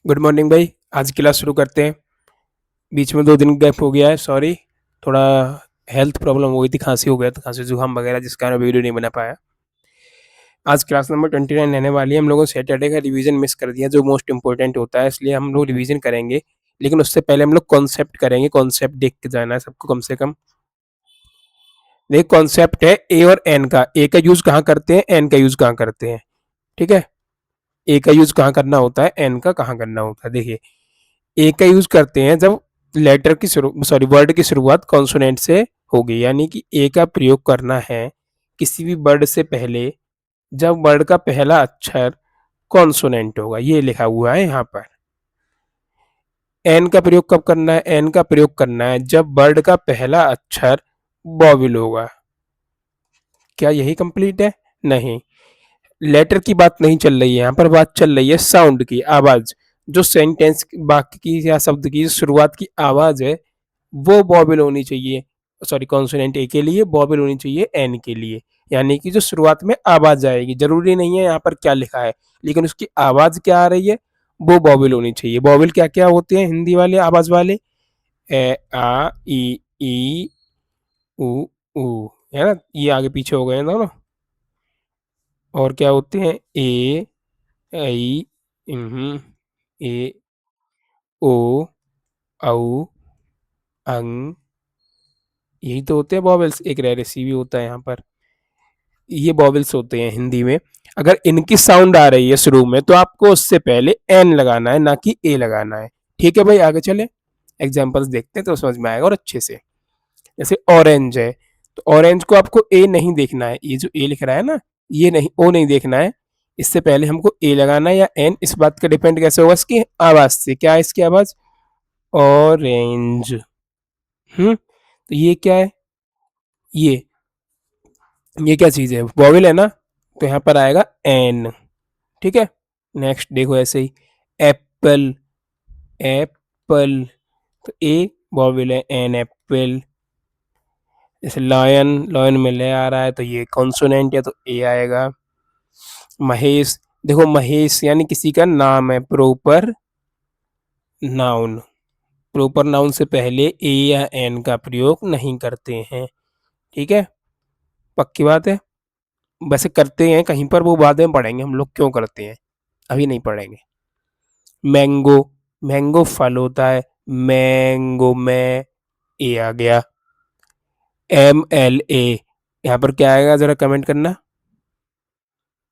Good morning भाई। आज class शुरू करते हैं। बीच में 2 दिन गैप हो गया है, सॉरी। थोड़ा हेल्थ प्रॉब्लम हो गई थी, खांसी हो गया था, खांसी जुकाम वगैरह, जिस कारण वीडियो नहीं बना पाया। आज क्लास नंबर 29 रहने वाली है। हम लोगों ने सैटरडे का रिवीजन मिस कर दिया, जो मोस्ट इंपॉर्टेंट होता है, इसलिए हम लोग रिवीजन करेंगे। लेकिन उससे पहले हम लोग कॉन्सेप्ट करेंगे। कॉन्सेप्ट देख के जाना है सबको कम से कम। देख, कॉन्सेप्ट है ए और एन का। ए का यूज कहाँ करते हैं, एन का यूज कहाँ करते हैं। ठीक है। ए का यूज कहाँ करना होता है, एन का कहाँ करना होता है। देखिए, ए का यूज करते हैं जब लेटर की सॉरी वर्ड की शुरुआत कॉन्सोनेंट से होगी, यानी कि ए का प्रयोग करना है किसी भी वर्ड से पहले जब वर्ड का पहला अक्षर कॉन्सोनेंट होगा। ये लिखा हुआ है यहाँ पर। एन का प्रयोग कब करना है, एन का प्रयोग करना है जब वर्ड का पहला अक्षर वॉवेल होगा। क्या यही कंप्लीट है? नहीं, लेटर की बात नहीं चल रही है यहाँ पर, बात चल रही है साउंड की, आवाज। जो सेंटेंस वाक्य की या शब्द की शुरुआत की आवाज है वो वॉवेल होनी चाहिए। सॉरी, कॉन्सोनेंट ए के लिए वॉवेल होनी चाहिए एन के लिए। यानी कि जो शुरुआत में आवाज आएगी, जरूरी नहीं है यहाँ पर क्या लिखा है, लेकिन उसकी आवाज क्या आ रही है वो वॉवेल होनी चाहिए। वॉवेल क्या क्या होते हैं हिंदी वाले आवाज वाले? ए, आ, ई, उ, ऊ, है ना? ये आगे पीछे हो गए दोनों। और क्या होते हैं? ए, ऐ, ए, ओ, औ, अं। यही तो होते हैं वॉवेल्स। एक रेरेसी भी होता है यहाँ पर। ये वॉवेल्स होते हैं हिंदी में। अगर इनकी साउंड आ रही है शुरू में तो आपको उससे पहले एन लगाना है, ना कि ए लगाना है। ठीक है भाई, आगे चले। एग्जाम्पल्स देखते हैं तो समझ में आएगा और अच्छे से। जैसे ऑरेंज है, तो ऑरेंज को आपको ए नहीं देखना है, ये जो ए लिख रहा है ना, ये नहीं, ओ नहीं देखना है। इससे पहले हमको ए लगाना है या एन। इस बात का डिपेंड कैसे होगा? इसकी आवाज से। क्या है इसकी आवाज? ऑरेंज। तो ये क्या है? ये ये क्या चीज है? वॉवेल है ना, तो यहाँ पर आएगा एन। ठीक है। नेक्स्ट देखो, ऐसे ही एप्पल, एप्पल, तो ए वॉवेल है, एन एप्पल। जैसे लायन, लॉयन में ले आ रहा है तो ये कॉन्सोनेंट है तो ए आएगा। महेश, देखो महेश यानी किसी का नाम है, प्रॉपर नाउन। प्रॉपर नाउन से पहले ए या एन का प्रयोग नहीं करते हैं। ठीक है, पक्की बात है। वैसे करते हैं कहीं पर, वो बाद में पढ़ेंगे हम लोग क्यों करते हैं, अभी नहीं पढ़ेंगे। मैंगो, मैंगो फल होता है, मैंगो में ए आ गया। एम एल ए, यहाँ पर क्या आएगा जरा कमेंट करना।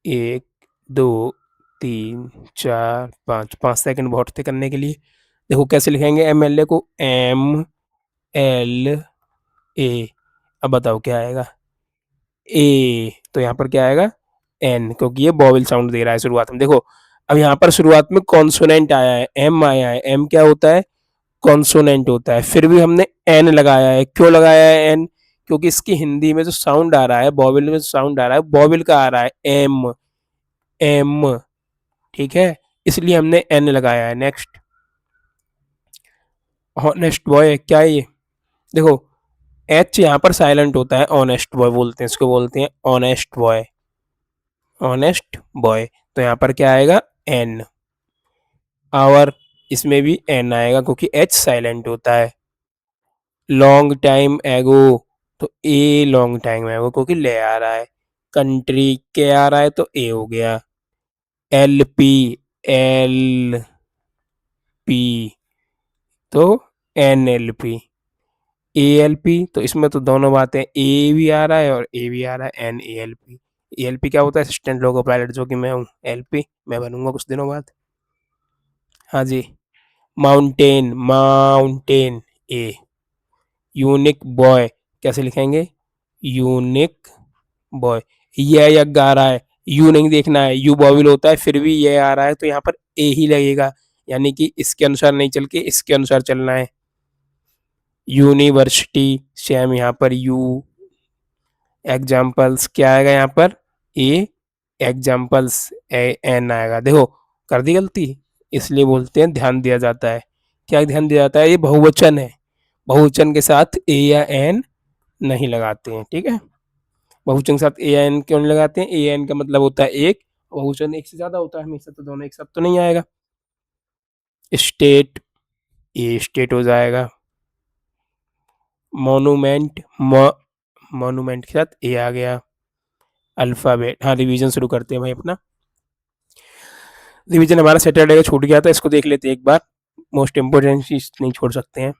1, 2, 3, 4, 5 5 सेकंड बहुत थे करने के लिए। देखो कैसे लिखेंगे एम एल ए को, एम एल ए। अब बताओ क्या आएगा? ए। तो यहाँ पर क्या आएगा? एन, क्योंकि ये वॉवेल साउंड दे रहा है शुरुआत में। देखो, अब यहाँ पर शुरुआत में कॉन्सोनेंट आया है, एम आया है। एम क्या होता है? कॉन्सोनेंट होता है। फिर भी हमने एन लगाया है। क्यों लगाया है एन? क्योंकि इसकी हिंदी में जो साउंड आ रहा है, वॉवेल में जो साउंड आ रहा है, वॉवेल का आ रहा है, एम, एम। ठीक है, इसलिए हमने एन लगाया है। नेक्स्ट, ऑनेस्ट बॉय, क्या है ये? देखो, एच यहाँ पर साइलेंट होता है, ऑनेस्ट बॉय बोलते हैं इसको, बोलते हैं ऑनेस्ट बॉय, ऑनेस्ट बॉय। तो यहाँ पर क्या आएगा? एन। आवर, इसमें भी एन आएगा क्योंकि एच साइलेंट होता है। लॉन्ग टाइम एगो, तो ए लॉन्ग टाइम एगो क्योंकि ले आ रहा है। कंट्री के आ रहा है तो ए हो गया। एल पी, एल पी, तो N L P. A L P, तो इसमें तो दोनों बातें, ए भी आ रहा है और ए भी आ रहा है, N A L P. A L P क्या होता है? असिस्टेंट लोको पायलट, जो कि मैं हूँ। एल पी मैं बनूंगा कुछ दिनों बाद। हाँ जी। माउंटेन, माउंटेन, ए। यूनिक बॉय, कैसे लिखेंगे? Unique boy. ये यज्ञ आ रहा है, यू नहीं देखना है, यू बॉबिल होता है, फिर भी ये आ रहा है तो यहाँ पर ए ही लगेगा। यानी कि इसके अनुसार नहीं चल के इसके अनुसार चलना है। यूनिवर्सिटी, सेम यहाँ पर यू। एग्जाम्पल्स क्या आएगा यहाँ पर? ए, एग्जाम्पल्स एन आएगा। देखो, कर दी गलती। इसलिए बोलते हैं ध्यान दिया जाता है। क्या ध्यान दिया जाता है? ये बहुवचन है, बहुवचन के साथ ए या एन नहीं लगाते हैं। ठीक है, बहुवचन के साथ ए या एन क्यों नहीं लगाते हैं? ए एन का मतलब होता है एक, बहुवचन एक से ज्यादा होता है हमेशा, तो दोनों एक साथ तो नहीं आएगा। स्टेट, ये स्टेट हो जाएगा। मोनूमेंट, मोनूमेंट के साथ ए आ गया। अल्फ़ाबेट, हाँ रिवीजन शुरू करते हैं भाई अपना। रिवीजन हमारा सैटरडे का छूट गया था, इसको देख लेते हैं एक बार। मोस्ट इंपॉर्टेंट चीज नहीं छोड़ सकते हैं।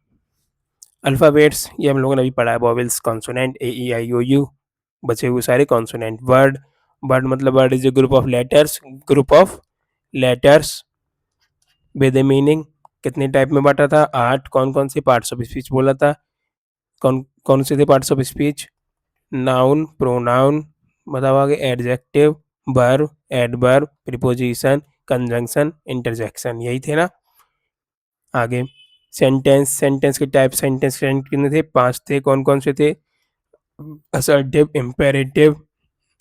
अल्फ़ाबेट्स ये हम लोगों ने अभी पढ़ा है, vowels, consonant, A E I O U, बचे हुए सारे कॉन्सोनेंट। वर्ड, वर्ड मतलब word is a group of letters, group of letters with a meaning. कितने टाइप में बांटा था? 8। कौन कौन से पार्ट्स ऑफ स्पीच बोला था? कौन कौन से थे parts of speech? Noun, pronoun, बताओ आगे, adjective, verb, adverb, preposition, conjunction, interjection, यही थे ना। आगे सेंटेंस, सेंटेंस के टाइप, सेंटेंस कितने थे? 5 थे। कौन कौन से थे? असर्टिव, इम्पेरेटिव,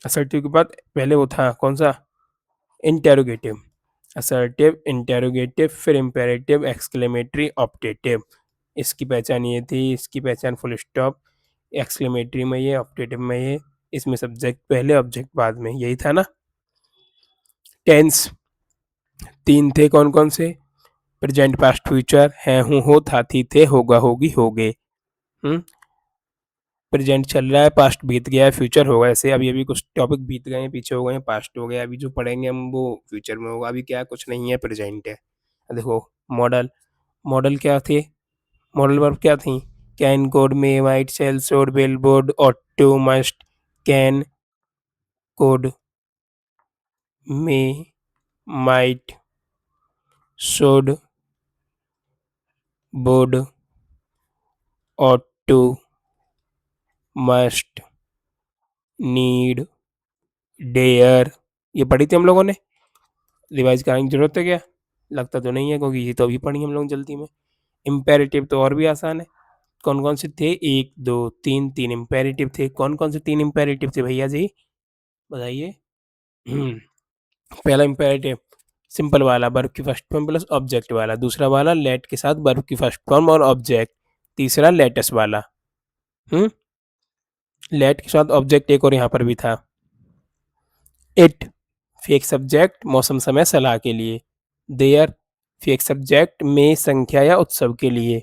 असर्टिव के बाद पहले वो था कौन सा? इंटेरोगेटिव। असर्टिव, इंटेरोगेटिव, फिर इम्पेरेटिव, एक्सक्लेमेटरी, ऑप्टेटिव। इसकी पहचान ये थी, इसकी पहचान फुल स्टॉप, एक्सक्लेमेटरी में ये, ऑप्टेटिव में ये, इसमें सब्जेक्ट पहले ऑब्जेक्ट बाद में, यही था ना। टेंस 3 थे। कौन कौन से? प्रेजेंट, पास्ट, फ्यूचर, है, हूँ, हो, था, थी, थे, होगा, होगी, होगे। प्रेजेंट चल रहा है, पास्ट बीत गया है, फ्यूचर होगा। ऐसे अभी अभी कुछ टॉपिक बीत गए हैं, पीछे हो गए हैं, पास्ट हो गया, अभी जो पढ़ेंगे हम वो फ्यूचर में होगा। अभी क्या है, कुछ नहीं है, प्रेजेंट है। देखो मॉडल, मॉडल क्या थे? मॉडल वर्ब क्या थी? Can, could, may, might, shall, should, will, would, ought to, must. Can, could, may, might, should, would, ought to, must, need, dare. ये पढ़ी थी हम लोगों ने, रिवाइज कराने की जरूरत है क्या? लगता तो नहीं है, क्योंकि ये तो अभी पढ़ी हम लोग जल्दी में। इम्पेरेटिव तो और भी आसान है। कौन कौन से थे? 1 2 3, 3 इम्पेरेटिव थे। कौन कौन से 3 इम्पेरेटिव थे भैया जी, बताइए? पहला इम्पेरेटिव सिंपल वाला, वर्ब की फर्स्ट फॉर्म प्लस ऑब्जेक्ट वाला। दूसरा वाला लेट के साथ वर्ब की फर्स्ट फॉर्म और ऑब्जेक्ट। तीसरा लेटेस्ट वाला। हम्म लेट के साथ ऑब्जेक्ट एक और यहाँ पर भी था। इट, फेक सब्जेक्ट, मौसम समय सलाह के लिए। देयर, फेक सब्जेक्ट, में संख्या या उत्सव के लिए।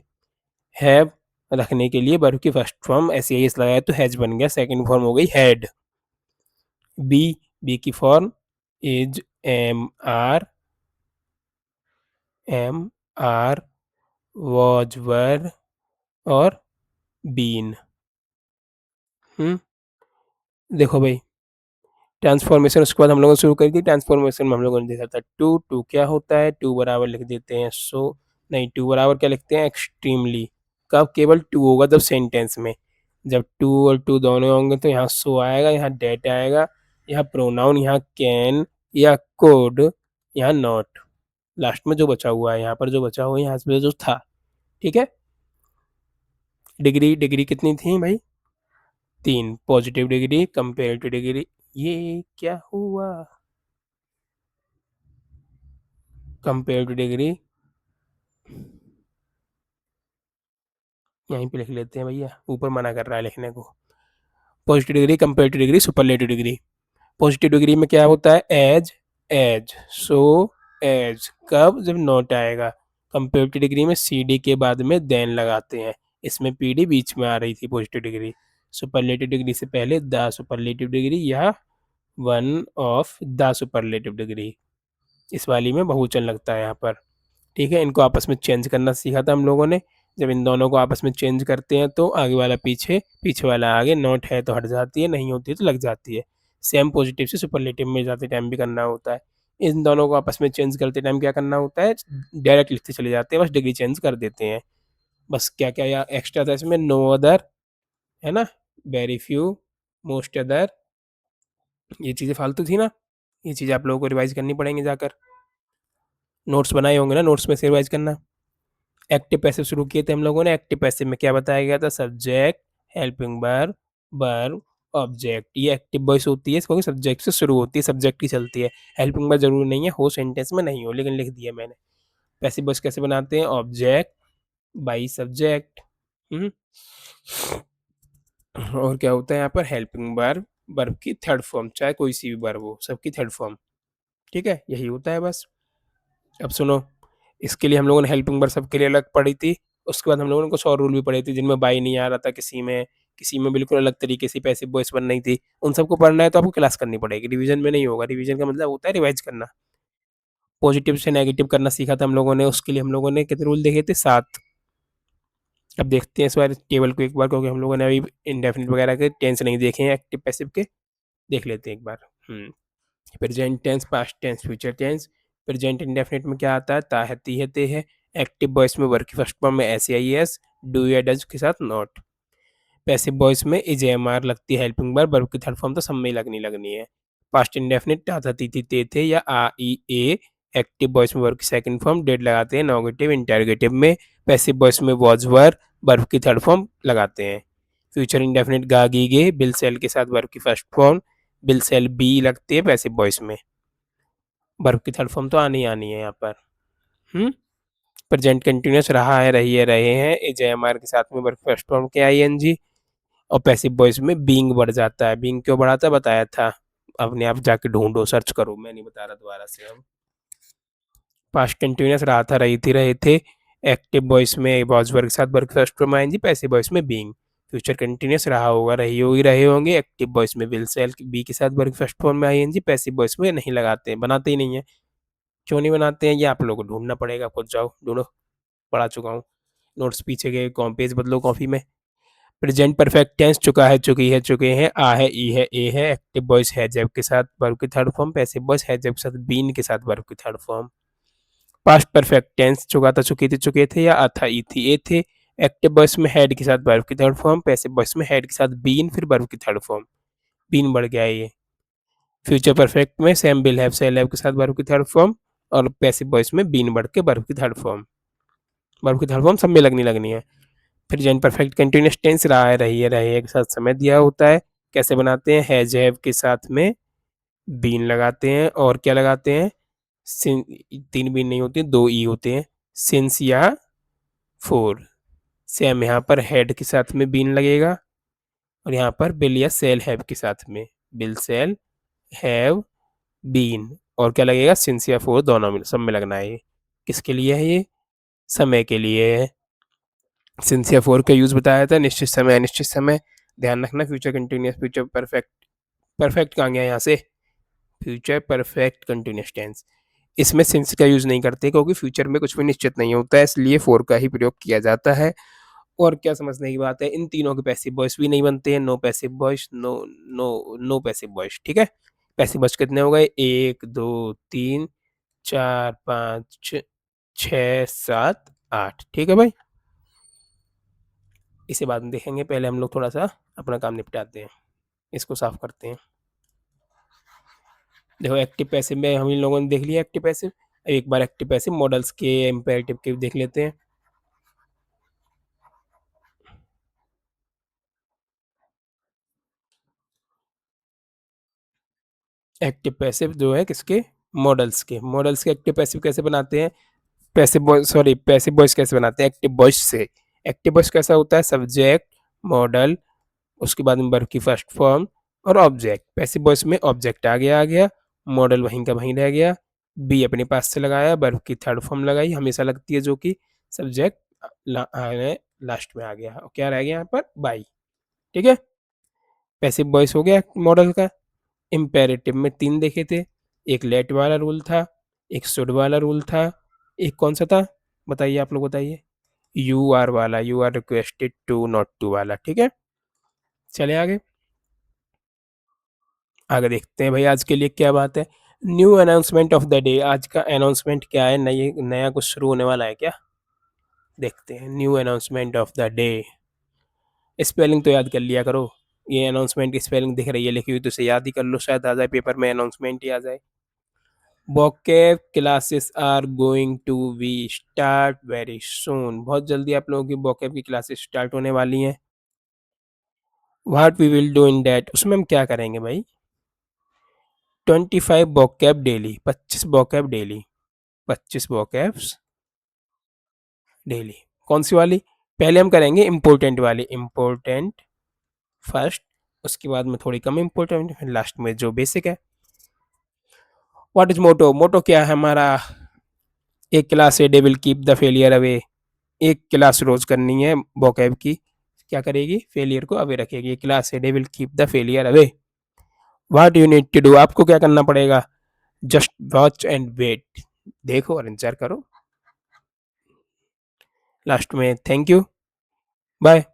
हैव, रखने के लिए, वर्ब की फर्स्ट फॉर्म ऐसे ही लगाया तो हैज बन गया, सेकंड फॉर्म हो गई हैड। बी, बी की form is, am are, am are, was, were और बीन। हम्म देखो भाई, ट्रांसफॉर्मेशन उसके बाद हम लोगों ने शुरू करी थी। ट्रांसफॉर्मेशन में हम लोगों ने देखा था टू, टू क्या होता है? टू बराबर लिख देते हैं सो, नहीं टू बराबर क्या लिखते हैं? एक्सट्रीमली। कब? केवल टू होगा जब सेंटेंस में, जब टू और टू दोनों होंगे तो यहाँ सो आएगा, यहाँ डेट आएगा, यहाँ प्रोनाउन, यहाँ कैन या कोड, यहाँ नॉट। लास्ट में जो बचा हुआ है, यहाँ पर जो बचा हुआ है, यहाँ पे जो था। ठीक है। डिग्री, डिग्री कितनी थी भाई? 3। Positive degree, comparative degree. ये क्या हुआ? कंपेरेटिव डिग्री यहीं पे लिख लेते हैं भैया, ऊपर मना कर रहा है लिखने को। Positive degree, comparative degree, superlative degree. Positive degree में क्या होता है? एज, एज, सो, एज। कब? जब नॉट आएगा। कंपेरेटिव डिग्री में सी डी के बाद में देन लगाते हैं, इसमें पी डी बीच में आ रही थी पॉजिटिव डिग्री। सुपरलेटिव डिग्री से पहले द सुपरलेटिव डिग्री या one of the superlative degree. इस वाली में बहुवचन लगता है यहाँ पर। ठीक है, इनको आपस में चेंज करना सीखा था हम लोगों ने। जब इन दोनों को आपस में चेंज करते हैं तो आगे वाला पीछे, पीछे वाला आगे, नॉट है तो हट जाती है, नहीं होती है तो लग जाती है। सेम पॉजिटिव से सुपरलेटिव में जाते टाइम भी करना होता है। इन दोनों को आपस में चेंज करते टाइम क्या करना होता है? डायरेक्ट लिखते चले जाते हैं, बस डिग्री चेंज कर देते हैं। बस क्या क्या या एक्स्ट्रा था इसमें? नो अदर, है ना, वेरी फ्यू, मोस्ट अदर, ये चीज़ें फालतू थी ना। ये चीज़ आप लोगों को रिवाइज करनी पड़ेंगी जाकर। नोट्स बनाए होंगे ना, नोट्स में से रिवाइज करना। एक्टिव पैसिव शुरू किए थे हम लोगों ने। एक्टिव पैसिव में क्या बताया गया था? Subject, helping verb, verb, object. ये एक्टिव वॉइस होती है क्योंकि सब्जेक्ट से शुरू होती है, सब्जेक्ट की चलती है। हेल्पिंग वर्ब जरूरी नहीं है हो सेंटेंस में नहीं हो, लेकिन लिख दिया मैंने। पैसिव वॉइस कैसे बनाते हैं? Object by subject. और क्या होता है यहाँ पर? हेल्पिंग वर्ब, वर्ब की थर्ड फॉर्म, चाहे कोई सी भी वर्ब हो, सबकी थर्ड फॉर्म। ठीक है, यही होता है बस। अब सुनो, इसके लिए हम लोगों ने हेल्पिंग वर्ब सबके लिए अलग पढ़ी थी। उसके बाद हम लोगों ने कुछ और रूल भी पढ़े थे जिनमें बाय नहीं आ रहा था किसी में बिल्कुल अलग तरीके से पैसिव वॉइस बन रही थी। उन सबको पढ़ना है तो आपको क्लास करनी पड़ेगी, रिवीजन में नहीं होगा। रिवीजन का मतलब होता है रिवाइज करना। पॉजिटिव से नेगेटिव करना सीखा था हम लोगों ने, उसके लिए हम लोगों ने कितने रूल देखे थे? 7। अब देखते हैं इस बार टेबल को एक बार, क्योंकि हम लोगों ने अभी इंडेफिनिट वगैरह के टेंस नहीं देखे हैं, एक्टिव पैसिव के देख लेते हैं एक बार। Present tense, past tense, future tense. Present indefinite में क्या आता है? ता है, ती है, ते है। एक्टिव वॉइस में वर्ब की फर्स्ट फॉर्म में एस या ई एस, डू या डज के साथ नॉट। पैसिव वॉइस में इज एम आर लगती है हेल्पिंग वर्ब की थर्ड फॉर्म तो सब में ही लगनी है। पास्ट इंडेफिनिट ता था, ती थी, ते थे या आ ई ए। एक्टिव वॉइस में वर्ब की सेकंड फॉर्म डेड लगाते हैं नॉगेटिव इंटरोगेटिव में। पैसिव वॉइस में वॉज वर वर्ब की थर्ड फॉर्म लगाते हैं। फ्यूचर इंडेफिनिट गा गी गे बिल सेल के साथ वर्ब की first form will shall be लगती है पैसिव वॉइस में। वर्ब की थर्ड फॉर्म तो आनी है यहाँ पर। प्रेजेंट कंटिन्यूस रहा है, रही है, रहे हैं, इज एम आर के साथ में वर्ब फर्स्ट फॉर्म के आई एन जी। और पैसिव वॉइस में बीइंग बढ़ जाता है। बीइंग क्यों बढ़ाता है बताया था, अपने आप जाके ढूंढो, सर्च करो, मैं नहीं बता रहा दोबारा से। हम पास्ट कंटिन्यूस रहा था, रही थी, रहे थे। एक्टिव वॉइस में वॉज वर्ग के साथ वर्ग फर्स्ट फॉर्म आएंगी। पैसिव वॉइस में बीइंग। फ्यूचर कंटिन्यूस रहा होगा, रही होगी, रहे होंगे। एक्टिव वॉइस में विल सेल बी के साथ वर्ग फर्स्ट फॉर्म में आएंगी। पैसिव वॉइस में नहीं लगाते हैं, बनाते ही नहीं है। क्यों नहीं बनाते हैं ये आप लोगों को ढूंढना पड़ेगा, खुद जाओ ढूंढो, पढ़ा चुका हूँ। नोट्स पीछे गए, पेज बदलो कॉपी में। प्रेजेंट परफेक्ट टेंस चुका है, चुकी है, चुके हैं, आ है, ई है, ए है। एक्टिव वॉइस है जब के साथ वर्ब की थर्ड फॉर्म। पैसिव वॉइस है जब के साथ बीन के साथ वर्ब की third form. Past perfect tense चुका था, चुकी थी, चुके थे या आ था, ई थी, ए थे। एक्टिव वॉइस में हेड के साथ वर्ब की थर्ड फॉर्म। पैसिव वॉइस में हेड के साथ बीन फिर वर्ब की थर्ड फॉर्म। बीन बढ़ गया ये। फ्यूचर परफेक्ट में same will have shall have के साथ वर्ब की थर्ड फॉर्म। और पैसिव वॉइस में बीन बढ़ के वर्ब की थर्ड फॉर्म। वर्ब की थर्ड फॉर्म सब में लगनी है। प्रेजेंट परफेक्ट कंटिन्यूस टेंस रहा है, रही है, रहे के साथ समय दिया होता है। कैसे बनाते हैं? हैज हैव के साथ में बीन लगाते हैं और क्या लगाते हैं? तीन बीन नहीं होती, दो ई होते हैं, सिंस या फोर। सेम यहाँ पर हेड के साथ में बीन लगेगा और यहाँ पर बिल या सेल हैव के साथ में बिल सेल हैव बीन। और क्या लगेगा? सिंस या फोर, दोनों में सब में लगना है। ये किसके लिए है? ये समय के लिए है। सिंस या फोर का यूज बताया था, निश्चित समय, अनिश्चित समय। ध्यान रखना, future continuous, future perfect. Perfect कहाँ गया यहाँ से? Future perfect continuous tense. इसमें सिंस का यूज नहीं करते क्योंकि फ्यूचर में कुछ भी निश्चित नहीं होता है, इसलिए फोर का ही प्रयोग किया जाता है। और क्या समझने की बात है, इन तीनों के पैसिव वॉइस भी नहीं बनते हैं। No passive voice, no passive voice, ठीक है। पैसिव वॉइस कितने हो गए? 1 2 3 4 5 6 7 8, ठीक है भाई। इसे बाद में देखेंगे, पहले हम लोग थोड़ा सा अपना काम निपटाते हैं, इसको साफ करते हैं। देखो एक्टिव पैसिव में हम इन लोगों ने देख लिया एक्टिव पैसिव। एक बार एक्टिव पैसिव मॉडल्स के इम्पेरेटिव के देख लेते हैं। एक्टिव पैसिव जो है किसके? मॉडल्स के एक्टिव पैसिव कैसे बनाते हैं? पैसिव वॉइस कैसे बनाते हैं एक्टिव वॉइस से? एक्टिव वॉइस कैसा होता है? सब्जेक्ट, मॉडल, उसके बाद में वर्ब की फर्स्ट फॉर्म और ऑब्जेक्ट। पैसिव वॉइस में ऑब्जेक्ट आ गया, मॉडल वहीं का वहीं रह गया, बी अपने पास से लगाया, वर्ब की थर्ड फॉर्म लगाई, हमेशा लगती है जो कि सब्जेक्ट लास्ट में आ गया। और क्या रह गया यहाँ पर? बाई, ठीक है। पैसिव वॉइस हो गया मॉडल का। इम्पेरेटिव में 3 देखे थे, एक लेट वाला रूल था, एक शुड वाला रूल था, एक कौन सा था बताइए, आप लोग बताइए। यू आर वाला, you are requested to, not to वाला, ठीक है। चले आगे, आगे देखते हैं भाई आज के लिए क्या बात है। New announcement of the day, आज का अनाउंसमेंट क्या है? नया कुछ शुरू होने वाला है क्या? देखते हैं। New announcement of the day, spelling तो याद कर लिया करो। ये अनाउंसमेंट की स्पेलिंग दिख रही है लिखी हुई, तो इसे याद ही कर लो, शायद आ जाए पेपर में, अनाउंसमेंट ही आ जाए। vocab classes are going to be start very soon, बहुत जल्दी आप लोगों की vocab की क्लासेस स्टार्ट होने वाली हैं। what we will do in that, उसमें हम क्या करेंगे भाई? 25 vocab daily, 25 vocab daily, 25 vocabs daily. कौन सी वाली? पहले हम करेंगे इम्पोर्टेंट वाली, इम्पोर्टेंट फर्स्ट, उसके बाद में थोड़ी कम इम्पोर्टेंट, फिर लास्ट में जो बेसिक है। व्हाट इज मोटो? मोटो क्या है हमारा? एक class a day will keep the failure away. एक क्लास रोज करनी है vocab की, क्या करेगी? फेलियर को अवे रखेगी। Class a day will keep the failure away. What you need to do, आपको क्या करना पड़ेगा? जस्ट वॉच एंड वेट, देखो और इंतजार करो। लास्ट में थैंक यू, बाय।